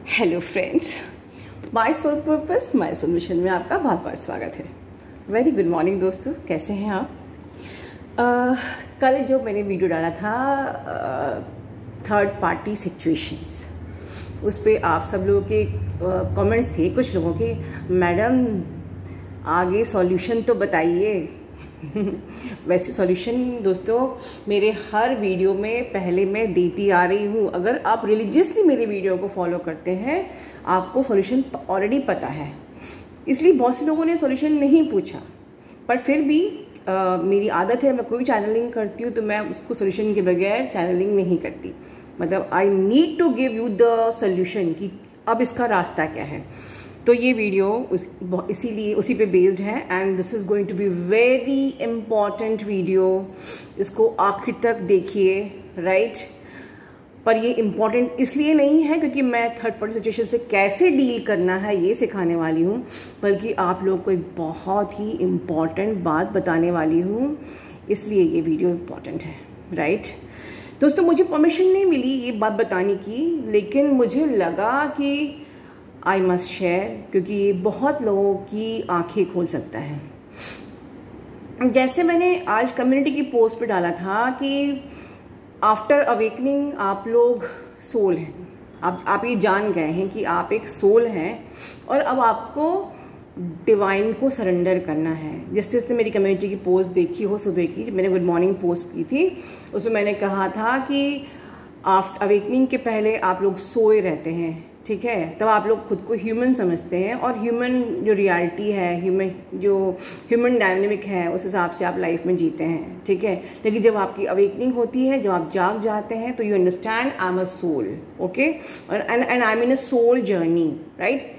Hello friends, my soul purpose my soul mission में आपका बहुत बहुत स्वागत है। वेरी गुड मॉर्निंग दोस्तों, कैसे हैं आप? कल जो मैंने वीडियो डाला था थर्ड पार्टी सिचुएशंस, उस पर आप सब लोगों के कमेंट्स थे, कुछ लोगों के, मैडम आगे सॉल्यूशन तो बताइए। वैसे सॉल्यूशन दोस्तों मेरे हर वीडियो में पहले मैं देती आ रही हूँ। अगर आप रिलीजियसली मेरे वीडियो को फॉलो करते हैं आपको सॉल्यूशन ऑलरेडी पता है। इसलिए बहुत से लोगों ने सॉल्यूशन नहीं पूछा, पर फिर भी मेरी आदत है, मैं कोई भी चैनलिंग करती हूँ तो मैं उसको सॉल्यूशन के बगैर चैनलिंग नहीं करती। मतलब I need to give you the solution कि अब इसका रास्ता क्या है। तो ये वीडियो इसीलिए उसी पे बेस्ड है and this is going to be very important video. इसको आखिर तक देखिए, राइट? पर ये इम्पॉर्टेंट इसलिए नहीं है क्योंकि मैं थर्ड पार्टी सिचुएशन से कैसे डील करना है ये सिखाने वाली हूँ, बल्कि आप लोगों को एक बहुत ही इम्पॉर्टेंट बात बताने वाली हूँ, इसलिए ये वीडियो इम्पॉर्टेंट है, राइट? दोस्तों मुझे परमिशन नहीं मिली ये बात बताने की, लेकिन मुझे लगा कि आई मस्ट शेयर, क्योंकि ये बहुत लोगों की आंखें खोल सकता है। जैसे मैंने आज कम्युनिटी की पोस्ट पे डाला था कि आफ्टर अवेकनिंग आप लोग सोल हैं, आप ये जान गए हैं कि आप एक सोल हैं और अब आपको डिवाइन को सरेंडर करना है। जिसने मेरी कम्युनिटी की पोस्ट देखी हो सुबह की, मैंने गुड मॉर्निंग पोस्ट की थी, उसमें मैंने कहा था कि आफ्टर अवेकनिंग के पहले आप लोग सोए रहते हैं, ठीक है? तब आप लोग खुद को ह्यूमन समझते हैं और ह्यूमन जो रियलिटी है, ह्यूमन डायनेमिक है, उस हिसाब से आप लाइफ में जीते हैं, ठीक है? लेकिन जब आपकी अवेकनिंग होती है, जब आप जाग जाते हैं, तो you understand I am a soul, okay? और and I am in a soul journey, right?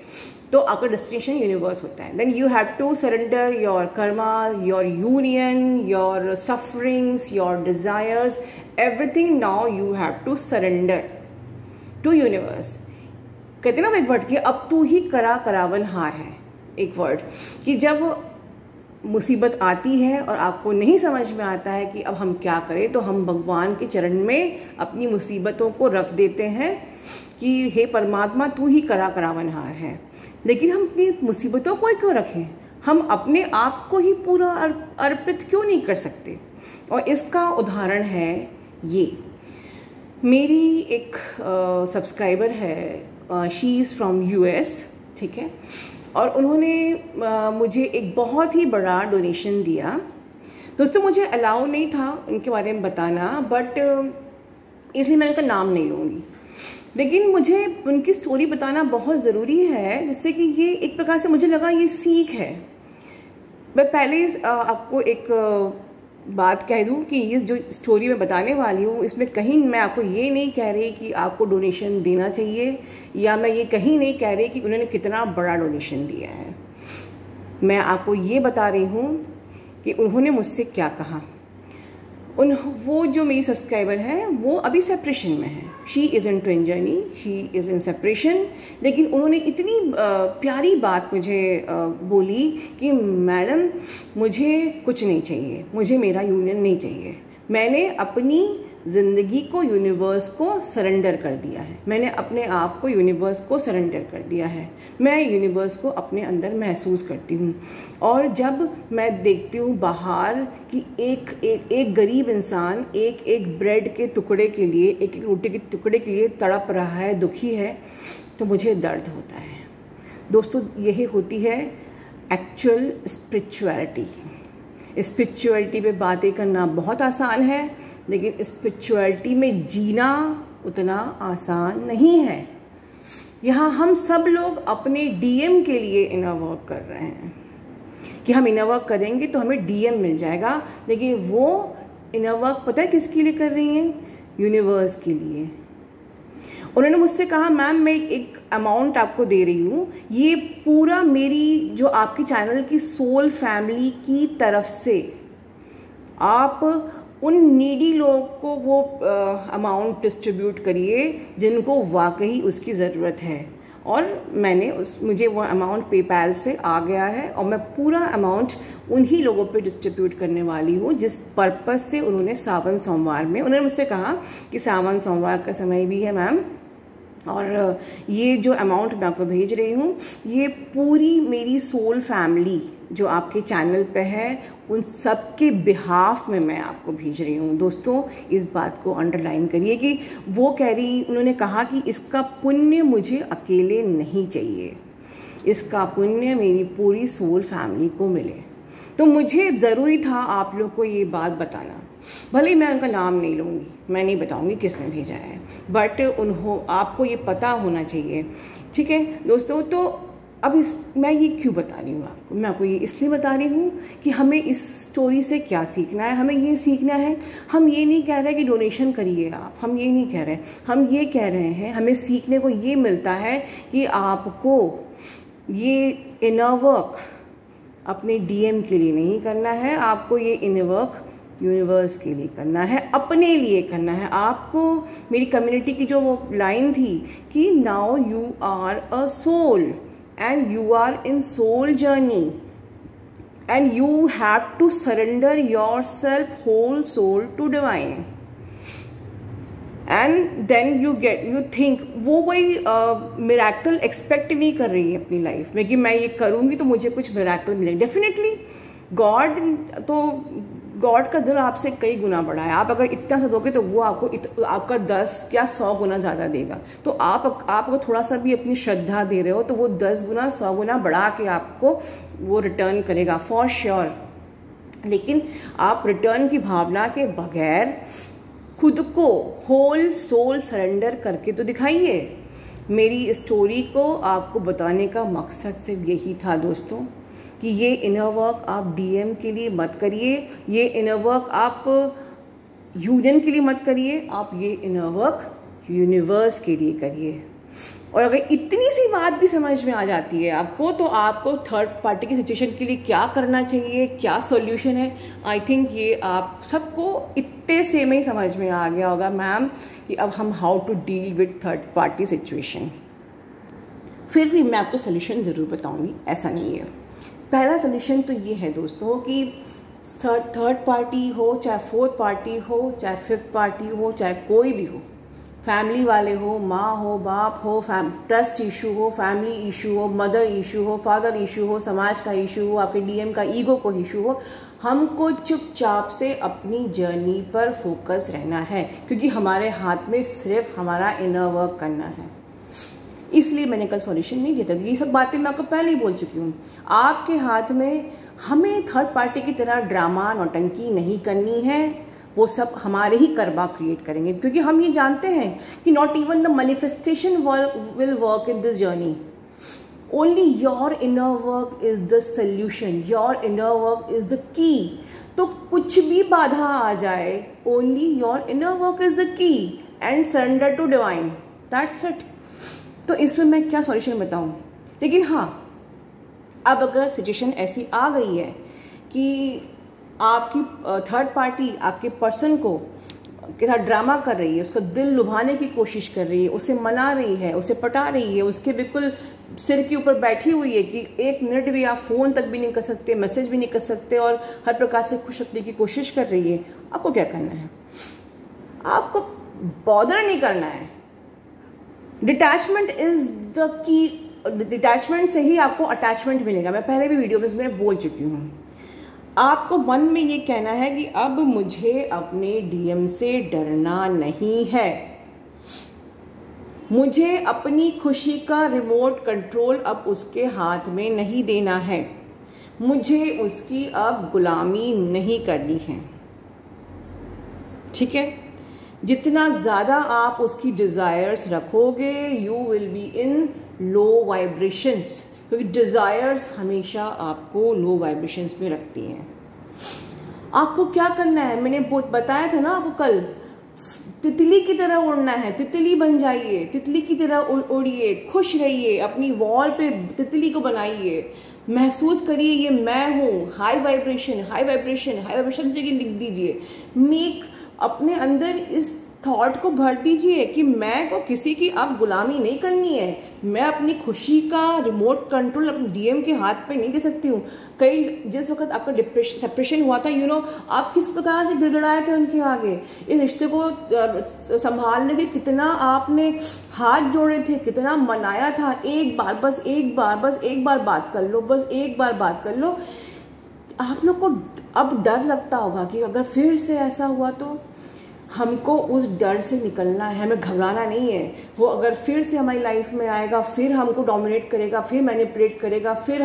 तो आपका डेस्टिनेशन यूनिवर्स होता है। Then you have to surrender your karma, your union, your sufferings, your desires, everything now you have to surrender to universe. कहते हैं ना एक word कि अब तू ही करावन हार है, एक वर्ड कि जब मुसीबत आती है और आपको नहीं समझ में आता है कि अब हम क्या करें, तो हम भगवान के चरण में अपनी मुसीबतों को रख देते हैं कि हे परमात्मा तू ही करावन हार है। लेकिन हम अपनी मुसीबतों को क्यों रखें? हम अपने आप को ही पूरा अर्पित क्यों नहीं कर सकते? और इसका उदाहरण है ये, मेरी एक सब्सक्राइबर है, शी इज़ फ्रॉम US, ठीक है? और उन्होंने मुझे एक बहुत ही बड़ा डोनेशन दिया। दोस्तों मुझे अलाउ नहीं था उनके बारे में बताना, बट इसलिए मैं उनका नाम नहीं लूँगी, लेकिन मुझे उनकी स्टोरी बताना बहुत ज़रूरी है, जिससे कि ये एक प्रकार से मुझे लगा ये सीख है। मैं पहले आपको एक बात कह दूं कि ये जो स्टोरी मैं बताने वाली हूँ, इसमें कहीं मैं आपको ये नहीं कह रही कि आपको डोनेशन देना चाहिए, या मैं ये कहीं नहीं कह रही कि उन्होंने कितना बड़ा डोनेशन दिया है। मैं आपको ये बता रही हूँ कि उन्होंने मुझसे क्या कहा। वो जो मेरी सब्सक्राइबर है वो अभी सेपरेशन में है, she is in twin journey, she is in separation, लेकिन उन्होंने इतनी प्यारी बात मुझे बोली कि मैडम मुझे कुछ नहीं चाहिए, मुझे मेरा यूनियन नहीं चाहिए, मैंने अपनी ज़िंदगी को यूनिवर्स को सरेंडर कर दिया है, मैंने अपने आप को यूनिवर्स को सरेंडर कर दिया है, मैं यूनिवर्स को अपने अंदर महसूस करती हूँ। और जब मैं देखती हूँ बाहर कि एक गरीब इंसान एक ब्रेड के टुकड़े के लिए, एक रोटी के टुकड़े के लिए तड़प रहा है, दुखी है, तो मुझे दर्द होता है। दोस्तों यही होती है एक्चुअल स्पिरिचुअलिटी। स्पिरिचुअलिटी पे बातें करना बहुत आसान है, लेकिन स्पिरिचुअलिटी में जीना उतना आसान नहीं है। यहाँ हम सब लोग अपने DM के लिए इनर वर्क कर रहे हैं कि हम इनर वर्क करेंगे तो हमें DM मिल जाएगा, लेकिन वो इनर वर्क पता है किसके लिए कर रही हैं? यूनिवर्स के लिए। उन्होंने मुझसे कहा मैम मैं एक अमाउंट आपको दे रही हूँ, ये पूरा मेरी जो आपके चैनल की सोल फैमिली की तरफ से आप उन नीडी लोगों को वो अमाउंट डिस्ट्रीब्यूट करिए जिनको वाकई उसकी ज़रूरत है। और मुझे वो अमाउंट पेपैल से आ गया है और मैं पूरा अमाउंट उन्हीं लोगों पे डिस्ट्रीब्यूट करने वाली हूँ जिस पर्पस से उन्होंने सावन सोमवार में, उन्होंने मुझसे कहा कि सावन सोमवार का समय भी है मैम, और ये जो अमाउंट मैं आपको भेज रही हूँ, ये पूरी मेरी सोल फैमिली जो आपके चैनल पे है उन सब के बिहाफ में मैं आपको भेज रही हूँ। दोस्तों, इस बात को अंडरलाइन करिए कि वो कह रही, उन्होंने कहा कि इसका पुण्य मुझे अकेले नहीं चाहिए, इसका पुण्य मेरी पूरी सोल फैमिली को मिले। तो मुझे ज़रूरी था आप लोग को ये बात बताना। भले ही मैं उनका नाम नहीं लूँगी, मैं नहीं बताऊँगी किसने भेजा है, बट आपको ये पता होना चाहिए। ठीक है दोस्तों, तो अब मैं ये क्यों बता रही हूँ आपको? मैं आपको ये इसलिए बता रही हूँ कि हमें इस स्टोरी से क्या सीखना है। हमें ये सीखना है, हम ये नहीं कह रहे कि डोनेशन करिए आप, हम ये नहीं कह रहे, हम ये कह रहे हैं हमें सीखने को ये मिलता है कि आपको ये इनर वर्क अपने डीएम के लिए नहीं करना है, आपको ये इनर वर्क यूनिवर्स के लिए करना है, अपने लिए करना है। आपको मेरी कम्युनिटी की जो वो लाइन थी कि now you are a soul and you are in soul journey and you have to surrender yourself whole soul to divine and then you think वो कोई मिराकल एक्सपेक्ट नहीं कर रही है अपनी लाइफ में कि मैं ये करूँगी तो मुझे कुछ मिराकल मिलेगा। डेफिनेटली गॉड का दिल आपसे कई गुना बड़ा है। आप अगर इतना सा दोगे तो वो आपका 10 या 100 गुना ज़्यादा देगा। तो आप अगर थोड़ा सा भी अपनी श्रद्धा दे रहे हो तो वो 10 गुना 100 गुना बढ़ा के आपको वो रिटर्न करेगा फॉर श्योर। लेकिन आप रिटर्न की भावना के बगैर खुद को होल सोल सरेंडर करके तो दिखाइए। मेरी स्टोरी को आपको बताने का मकसद सिर्फ यही था दोस्तों कि ये इनर वर्क आप डीएम के लिए मत करिए, ये इनर वर्क आप यूनियन के लिए मत करिए, आप ये इनर वर्क यूनिवर्स के लिए करिए। और अगर इतनी सी बात भी समझ में आ जाती है आपको, तो आपको थर्ड पार्टी की सिचुएशन के लिए क्या करना चाहिए, क्या सॉल्यूशन है, आई थिंक ये आप सबको इतने से में ही समझ में आ गया होगा मैम कि अब हम how to deal with third party situation. फिर भी मैं आपको सोल्यूशन ज़रूर बताऊंगी, ऐसा नहीं है। पहला सोल्यूशन तो ये है दोस्तों कि थर्ड पार्टी हो, चाहे फोर्थ पार्टी हो, चाहे फिफ्थ पार्टी हो, चाहे कोई भी हो, फैमिली वाले हो, माँ हो, बाप हो, ट्रस्ट इशू हो, फैमिली इशू हो, मदर इशू हो, फादर इशू हो, समाज का इशू हो, आपके डीएम का ईगो को इशू हो, हमको चुपचाप से अपनी जर्नी पर फोकस रहना है, क्योंकि हमारे हाथ में सिर्फ हमारा इनर वर्क करना है। इसलिए मैंने कल सॉल्यूशन नहीं दिया था, क्योंकि ये सब बातें मैं आपको पहले ही बोल चुकी हूँ। आपके हाथ में हमें थर्ड पार्टी की तरह ड्रामा नौटंकी नहीं करनी है, वो सब हमारे ही कर्मा क्रिएट करेंगे, क्योंकि हम ये जानते हैं कि not even the manifestation will work in this journey, only your inner work is the solution, your inner work is the key. तो कुछ भी बाधा आ जाए, only your inner work is the key and surrender to divine, that's it. तो इसमें मैं क्या सॉल्यूशन बताऊं? लेकिन हाँ, अब अगर सिचुएशन ऐसी आ गई है कि आपकी थर्ड पार्टी आपके पर्सन को के साथ ड्रामा कर रही है, उसका दिल लुभाने की कोशिश कर रही है, उसे मना रही है, उसे पटा रही है, उसके बिल्कुल सिर के ऊपर बैठी हुई है कि 1 मिनट भी आप फ़ोन तक भी नहीं कर सकते, मैसेज भी नहीं कर सकते, और हर प्रकार से खुश रखने की कोशिश कर रही है, आपको क्या करना है? आपको बॉदर नहीं करना है। डिटैचमेंट इज द की। डिटैचमेंट से ही आपको अटैचमेंट मिलेगा। मैं पहले भी वीडियो में बोल चुकी हूँ। आपको मन में ये कहना है कि अब मुझे अपने डीएम से डरना नहीं है, मुझे अपनी खुशी का रिमोट कंट्रोल अब उसके हाथ में नहीं देना है, मुझे उसकी अब गुलामी नहीं करनी है। ठीक है? जितना ज़्यादा आप उसकी डिज़ायर्स रखोगे, you will be in low vibrations, क्योंकि डिज़ायर्स हमेशा आपको लो वाइब्रेशंस में रखती हैं। आपको क्या करना है, मैंने बताया था ना आपको कल, तितली की तरह उड़ना है। तितली बन जाइए, तितली की तरह उड़िए, खुश रहिए, अपनी वॉल पे तितली को बनाइए, महसूस करिए ये मैं हूँ। High vibration, high vibration, high vibration जगह लिख दीजिए। मेक अपने अंदर इस थॉट को भर दीजिए कि मैं को किसी की अब गुलामी नहीं करनी है, मैं अपनी खुशी का रिमोट कंट्रोल अपने डीएम के हाथ पे नहीं दे सकती हूँ। कई जिस वक्त आपका डिप्रेशन सेपरेशन हुआ था, आप किस प्रकार से गिड़गड़ाए थे उनके आगे, इस रिश्ते को संभालने के कितना आपने हाथ जोड़े थे, कितना मनाया था, एक बार बस एक बार बात कर लो, बस एक बार बात कर लो। आप लोग को अब डर लगता होगा कि अगर फिर से ऐसा हुआ तो हमको उस डर से निकलना है, हमें घबराना नहीं है। वो अगर फिर से हमारी लाइफ में आएगा, फिर हमको डोमिनेट करेगा, फिर मैनिपुलेट करेगा, फिर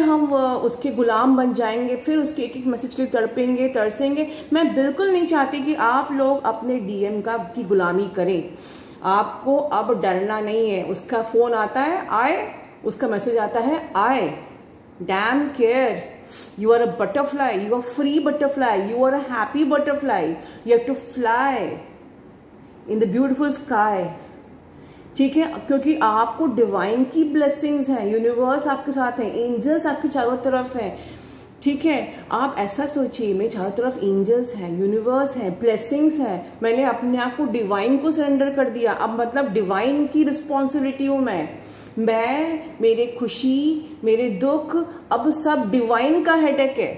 हम उसके गुलाम बन जाएंगे, फिर उसके एक एक मैसेज के लिए तड़पेंगे तरसेंगे। मैं बिल्कुल नहीं चाहती कि आप लोग अपने डीएम की गुलामी करें। आपको अब डरना नहीं है। उसका फ़ोन आता है आए, उसका मैसेज आता है आए, dam care, you are a butterfly, you are free butterfly, you are a happy butterfly, you have to fly in the beautiful sky। ठीक है, क्योंकि आपको डिवाइन की ब्लेसिंग्स हैं, यूनिवर्स आपके साथ है, एंजल्स आपके चारों तरफ हैं। ठीक है, आप ऐसा सोचिए मेरे चारों तरफ एंजल्स हैं, यूनिवर्स है, ब्लेसिंग्स है, मैंने अपने आप को डिवाइन को सरेंडर कर दिया। अब मतलब डिवाइन की रिस्पॉन्सिबिलिटी हूँ मैं, मेरे खुशी मेरे दुख अब सब डिवाइन का हेडेक है,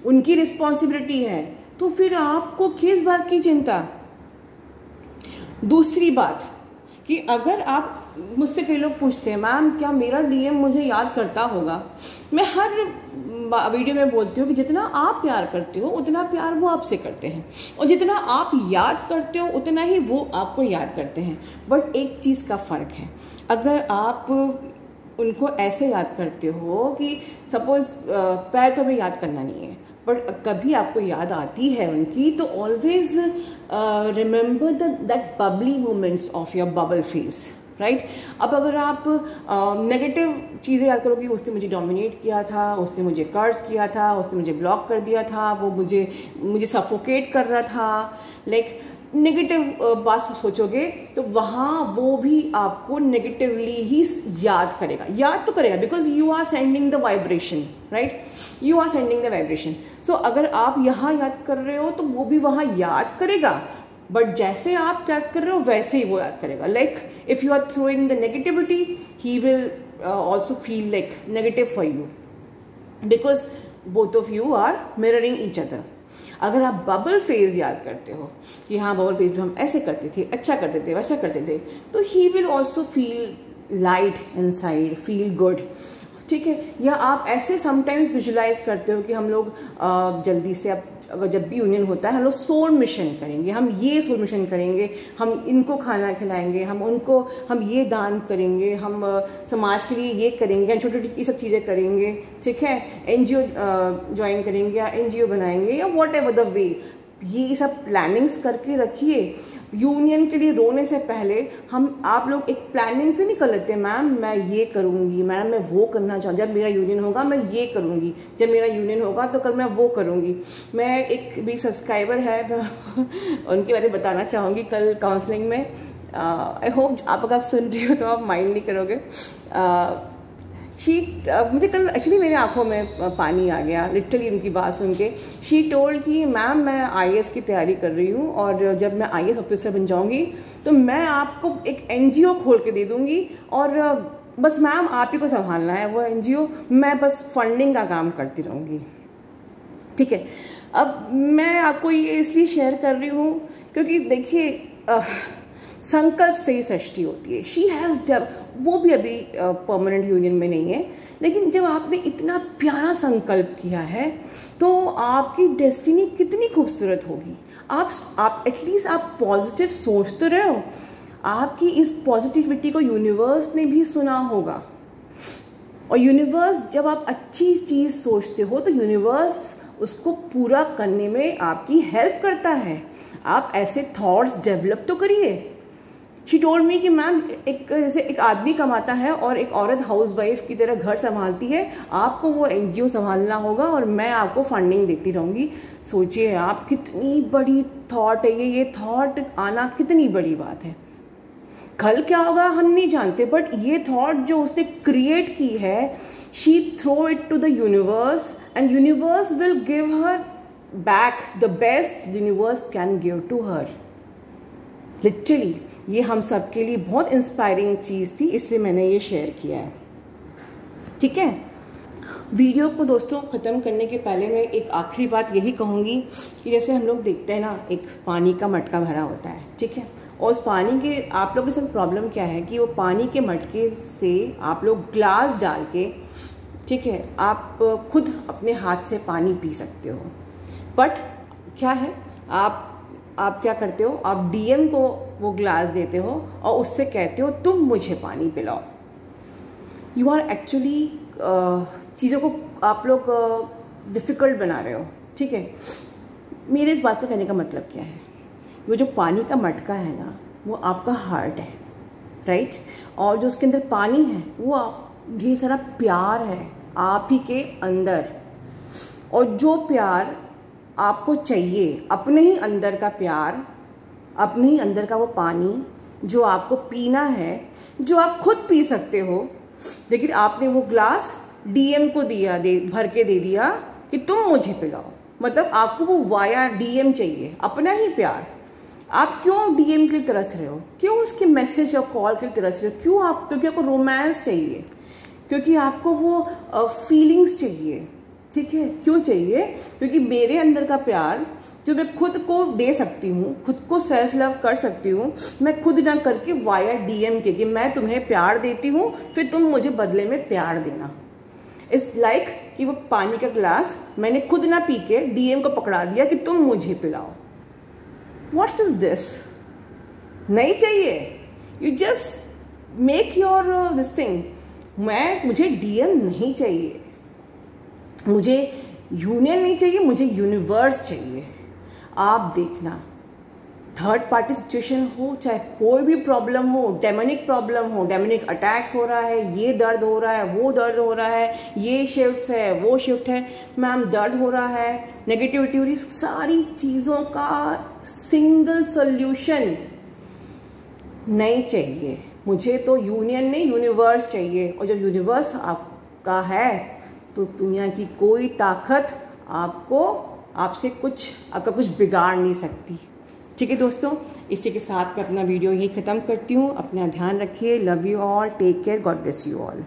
उनकी रिस्पॉन्सिबिलिटी है। तो फिर आपको किस बात की चिंता। दूसरी बात कि अगर आप मुझसे कई लोग पूछते हैं मैम क्या मेरा डीएम मुझे याद करता होगा। मैं हर वीडियो में बोलती हूँ कि जितना आप प्यार करते हो उतना प्यार वो आपसे करते हैं, और जितना आप याद करते हो उतना ही वो आपको याद करते हैं। बट एक चीज़ का फ़र्क है, अगर आप उनको ऐसे याद करते हो कि सपोज़ पैर तो हमें याद करना नहीं है, बट कभी आपको याद आती है उनकी, तो always remember that Babli moments of your bubble face, right. अब अगर आप नेगेटिव चीज़ें याद करोगे, उसने मुझे डोमिनेट किया था, उसने मुझे कर्ज किया था, उसने मुझे ब्लॉक कर दिया था, वो मुझे सफोकेट कर रहा था, लाइक नेगेटिव बात सोचोगे तो वहाँ वो भी आपको नेगेटिवली ही याद तो करेगा because you are sending the vibration, right, you are sending the vibration. So अगर आप यहाँ याद कर रहे हो तो वो भी वहाँ याद करेगा, बट जैसे आप याद कर रहे हो वैसे ही वो याद करेगा। Like if you are throwing the negativity he will also feel like negative for you, because both of you are mirroring each other. अगर आप बबल फेज याद करते हो कि हाँ बबल फेज में हम ऐसे करते थे, अच्छा करते थे, वैसा करते थे, तो ही will also feel light inside, feel good. ठीक है, या आप ऐसे समटाइम्स विजुलाइज करते हो कि हम लोग जल्दी से अब अगर जब भी यूनियन होता है हम लोग सोल मिशन करेंगे, हम ये सोल मिशन करेंगे, हम इनको खाना खिलाएंगे, हम ये दान करेंगे, हम समाज के लिए ये करेंगे, हम छोटी छोटी ये सब चीज़ें करेंगे। ठीक है, एनजीओ ज्वाइन करेंगे या एनजीओ बनाएंगे या वॉट एवर द वे, ये सब प्लानिंग्स करके रखिए। यूनियन के लिए रोने से पहले आप लोग एक प्लानिंग क्यों नहीं कर लेते, मैम मैं ये करूँगी, मैम मैं वो करना चाहूँ, जब मेरा यूनियन होगा मैं ये करूँगी, जब मेरा यूनियन होगा तो कल मैं वो करूँगी। मैं एक भी सब्सक्राइबर है उनके बारे में बताना चाहूँगी कल काउंसलिंग में। आई होप आप अगर सुन रही हो तो आप माइंड नहीं करोगे। मुझे कल एक्चुअली मेरे आंखों में पानी आ गया लिटरली उनकी बात सुन के। शी टोल्ड कि मैम मैं आईएएस की तैयारी कर रही हूँ और जब मैं आईएएस ऑफिसर बन जाऊँगी तो मैं आपको एक एनजीओ खोल के दे दूँगी और बस मैम आप ही को संभालना है वो एनजीओ, मैं बस फंडिंग का काम करती रहूँगी। ठीक है, अब मैं आपको ये इसलिए शेयर कर रही हूँ क्योंकि देखिए संकल्प से ही सृष्टि होती है। शी हैज़ डन, वो भी अभी परमानेंट यूनियन में नहीं है, लेकिन जब आपने इतना प्यारा संकल्प किया है तो आपकी डेस्टिनी कितनी खूबसूरत होगी। आप एटलीस्ट आप पॉजिटिव सोच तो रहे हो, आपकी इस पॉजिटिविटी को यूनिवर्स ने भी सुना होगा, और यूनिवर्स जब आप अच्छी चीज़ सोचते हो तो यूनिवर्स उसको पूरा करने में आपकी हेल्प करता है। आप ऐसे थॉट्स डेवलप तो करिए। शी टोल्ड मी कि मैम जैसे एक आदमी कमाता है और एक औरत हाउसवाइफ की तरह घर संभालती है, आपको वो एनजीओ संभालना होगा और मैं आपको फंडिंग देती रहूँगी। सोचिए आप कितनी बड़ी थॉट है ये थॉट आना कितनी बड़ी बात है। कल क्या होगा हम नहीं जानते, बट ये थॉट जो उसने क्रिएट की है, she throw it to the universe and universe will give her back the best universe can give to her. Literally ये हम सब के लिए बहुत इंस्पायरिंग चीज़ थी, इसलिए मैंने ये शेयर किया है। ठीक है, वीडियो को दोस्तों ख़त्म करने के पहले मैं एक आखिरी बात यही कहूँगी कि जैसे हम लोग देखते हैं ना, एक पानी का मटका भरा होता है, ठीक है, और उस पानी के आप लोगों के साथ प्रॉब्लम क्या है कि वो पानी के मटके से आप लोग ग्लास डाल के, ठीक है, आप खुद अपने हाथ से पानी पी सकते हो, बट क्या है आप क्या करते हो, आप डीएम को वो ग्लास देते हो और उससे कहते हो तुम मुझे पानी पिलाओ। यू आर एक्चुअली चीज़ों को आप लोग डिफ़िकल्ट बना रहे हो। ठीक है, मेरे इस बात को कहने का मतलब क्या है, वो जो पानी का मटका है ना, वो आपका हार्ट है, राइट, और जो उसके अंदर पानी है वो ढेर सारा प्यार है आप ही के अंदर, और जो प्यार आपको चाहिए, अपने ही अंदर का प्यार, अपने ही अंदर का वो पानी जो आपको पीना है, जो आप खुद पी सकते हो, लेकिन आपने वो ग्लास डीएम को दिया, भर के दे दिया कि तुम मुझे पिलाओ। मतलब आपको वो वाया डीएम चाहिए, अपना ही प्यार। आप क्यों डीएम के लिए तरस रहे हो, क्यों उसके मैसेज और कॉल के लिए तरस रहे हो, क्यों आप, क्योंकि आपको रोमांस चाहिए, क्योंकि आपको वो फीलिंग्स चाहिए। ठीक है, क्यों चाहिए, क्योंकि मेरे अंदर का प्यार जो मैं खुद को दे सकती हूँ, खुद को सेल्फ लव कर सकती हूँ, मैं खुद ना करके वाया डीएम के, कि मैं तुम्हें प्यार देती हूँ फिर तुम मुझे बदले में प्यार देना। इट्स लाइक कि वो पानी का ग्लास मैंने खुद ना पी के डीएम को पकड़ा दिया कि तुम मुझे पिलाओ। What is this? नहीं चाहिए। You just make your this thing. मुझे डीएम नहीं चाहिए, मुझे यूनियन नहीं चाहिए, मुझे यूनिवर्स चाहिए। आप देखना, थर्ड पार्टी सिचुएशन हो, चाहे कोई भी प्रॉब्लम हो, डेमोनिक प्रॉब्लम हो, डेमोनिक अटैक्स हो रहा है, ये दर्द हो रहा है, वो दर्द हो रहा है, ये शिफ्ट है, वो शिफ्ट है, मैम दर्द हो रहा है, नेगेटिविटी हो रही, सारी चीज़ों का सिंगल सॉल्यूशन नहीं चाहिए। मुझे तो यूनियन नहीं, यूनिवर्स चाहिए। और जब यूनिवर्स आपका है तो दुनिया की कोई ताकत आपसे आपका कुछ बिगाड़ नहीं सकती। ठीक है दोस्तों, इसी के साथ मैं अपना वीडियो यही ख़त्म करती हूँ। अपना ध्यान रखिए। Love you all, take care, God bless you all.